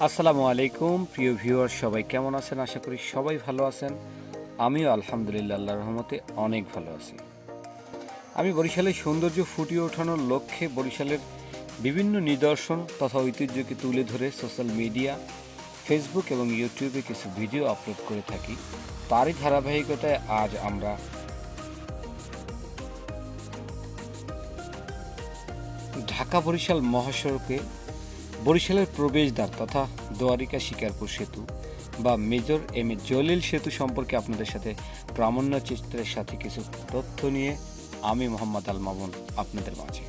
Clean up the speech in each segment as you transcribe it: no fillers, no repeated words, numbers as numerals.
আসসালামু আলাইকুম প্রিয় ভিউয়ার, সবাই কেমন আছেন? আশা করি সবাই ভালো আছেন। আমিও আলহামদুলিল্লাহ আল্লাহর রহমতে অনেক ভালো আছি। আমি বরিশালের সৌন্দর্য ফুটিয়ে ওঠানোর লক্ষ্যে বরিশালের বিভিন্ন নিদর্শন তথা ঐতিহ্যকে তুলে ধরে সোশ্যাল মিডিয়া, ফেসবুক এবং ইউটিউবে কিছু ভিডিও আপলোড করে থাকি। তারই ধারাবাহিকতায় আজ আমরা ঢাকা বরিশাল মহাসড়কে বরিশালের প্রবেশদ্বার তথা দোয়ারিকা শিকারপুর সেতু বা মেজর এম এ জলিল সেতু সম্পর্কে আপনাদের সাথে প্রামাণ্য চিত্রের সাথে কিছু তথ্য নিয়ে আমি মোহাম্মদ আল মামুন আপনাদের মাঝে।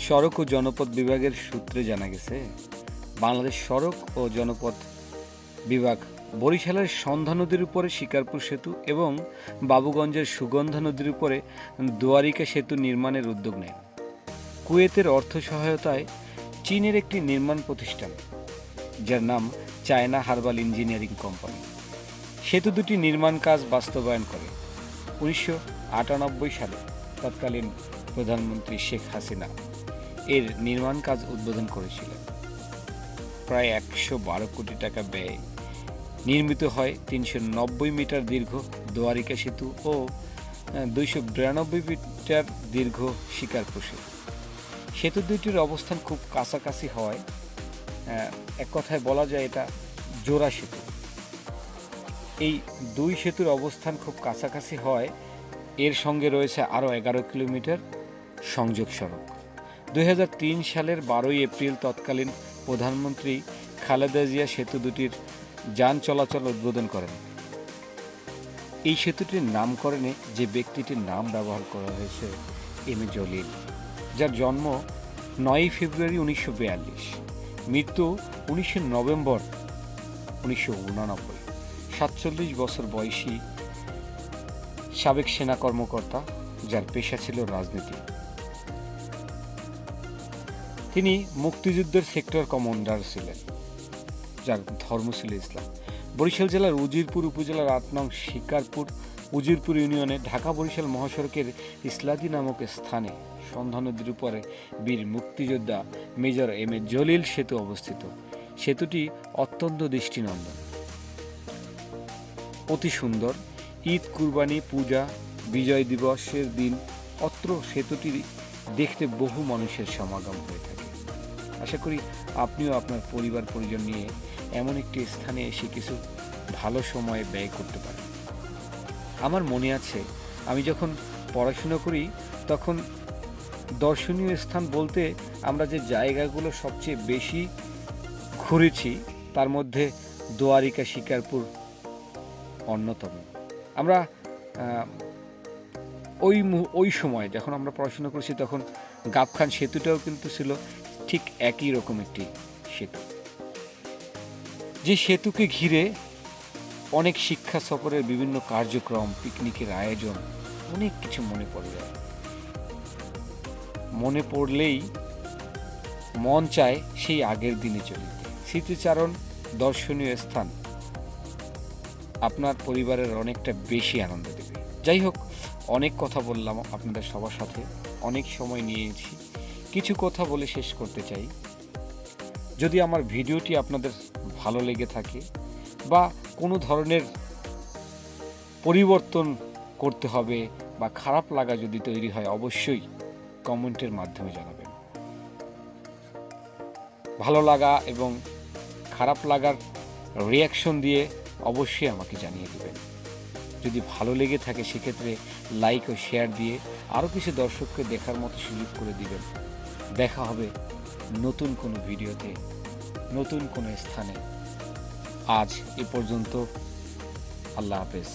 সড়ক ও জনপথ বিভাগের সূত্রে জানা গেছে, বাংলাদেশ সড়ক ও জনপথ বিভাগ বরিশালের সন্ধ্যা নদীর উপরে শিকারপুর সেতু এবং বাবুগঞ্জের সুগন্ধা নদীর উপরে দোয়ারিকা সেতু নির্মাণের উদ্যোগ নেয়। কুয়েতের অর্থ সহায়তায় চীনের একটি নির্মাণ প্রতিষ্ঠান, যার নাম চায়না হারবাল ইঞ্জিনিয়ারিং কোম্পানি, সেতু দুটি নির্মাণ কাজ বাস্তবায়ন করে। 1998 সালে তৎকালীন প্রধানমন্ত্রী শেখ হাসিনা এর নির্মাণ কাজ উদ্বোধন করেছিলেন। প্রায় 112 কোটি টাকা ব্যয়ে নির্মিত হয় 390 মিটার দীর্ঘ দোয়ারিকা সেতু ও 292 মিটার দীর্ঘ শিকারপুর সেতু। সেতু দুটির অবস্থান খুব কাছাকাছি হওয়ায় এক কথায় বলা যায় এটা জোড়া সেতু। এই দুই সেতুর অবস্থান খুব কাছাকাছি হওয়ায় এর সঙ্গে রয়েছে আরও 11 কিলোমিটার সংযোগ সড়ক। 2003 সালের 12 এপ্রিল তৎকালীন প্রধানমন্ত্রী খালেদা জিয়া সেতু দুটির যান চলাচল উদ্বোধন করেন। এই সেতুটির নামকরণে যে ব্যক্তিটির নাম ব্যবহার করা হয়েছে এম এ জলিল, যার জন্ম 9 ফেব্রুয়ারি 1942, মৃত্যু 19 নভেম্বর 1989। 47 বছর বয়সী সাবেক সেনা কর্মকর্তা, যার পেশা ছিল রাজনীতি। তিনি মুক্তিযুদ্ধের সেক্টর কমান্ডার ছিলেন, যার ধর্ম ছিল ইসলাম। বরিশাল জেলার উজিরপুর উপজেলার 8 নং শিকারপুর উজিরপুর ইউনিয়নে ঢাকা বরিশাল মহাসড়কের ইসলাদি নামক স্থানে সন্ধ্যা নদীর উপরে বীর মুক্তিযোদ্ধা মেজর এম এ জলিল সেতু অবস্থিত। সেতুটি অত্যন্ত দৃষ্টিনন্দন, অতি সুন্দর। ঈদ, কুরবানি, পূজা, বিজয় দিবসের দিন অত্র সেতুটি দেখতে বহু মানুষের সমাগম হয়ে থাকে। আশা করি আপনিও আপনার পরিবার পরিজন নিয়ে এমন একটি স্থানে এসে কিছু ভালো সময় ব্যয় করতে পারেন। আমার মনে আছে, আমি যখন পড়াশোনা করি তখন দর্শনীয় স্থান বলতে আমরা যে জায়গাগুলো সবচেয়ে বেশি ঘুরেছি তার মধ্যে দোয়ারিকা শিকারপুর অন্যতম। আমরা ওই সময় যখন আমরা পড়াশোনা করেছি তখন গাবখান সেতুটাও কিন্তু ছিল ঠিক একই রকম একটি সেতু, যে সেতুকে ঘিরে অনেক শিক্ষা সফরের বিভিন্ন কার্যক্রম, পিকনিকের আয়োজন, অনেক কিছু মনে পড়ে যায়। মনে পড়লেই মন চায় সেই আগের দিনে চলে যেতে। স্মৃতিচারণ, দর্শনীয় স্থান আপনার পরিবারের অনেকটা বেশি আনন্দ দেবে। যাই হোক, অনেক কথা বললাম আপনাদের সবার সাথে, অনেক সময় নিয়েছি। কিছু কথা বলে শেষ করতে চাই। যদি আমার ভিডিওটি আপনাদের ভালো লেগে থাকে বা কোনো ধরনের পরিবর্তন করতে হবে বা খারাপ লাগা যদি তৈরি হয়, অবশ্যই কমেন্টের মাধ্যমে জানাবেন। ভালো লাগা এবং খারাপ লাগার রিয়াকশন দিয়ে অবশ্যই আমাকে জানিয়ে দেবেন। যদি ভালো লেগে থাকে সেক্ষেত্রে লাইক ও শেয়ার দিয়ে আরও কিছু দর্শককে দেখার মতো সুযোগ করে দিবেন। দেখা হবে নতুন কোনো ভিডিওতে, নতুন কোনো স্থানে। আজ এ পর্যন্ত। আল্লাহ হাফেজ।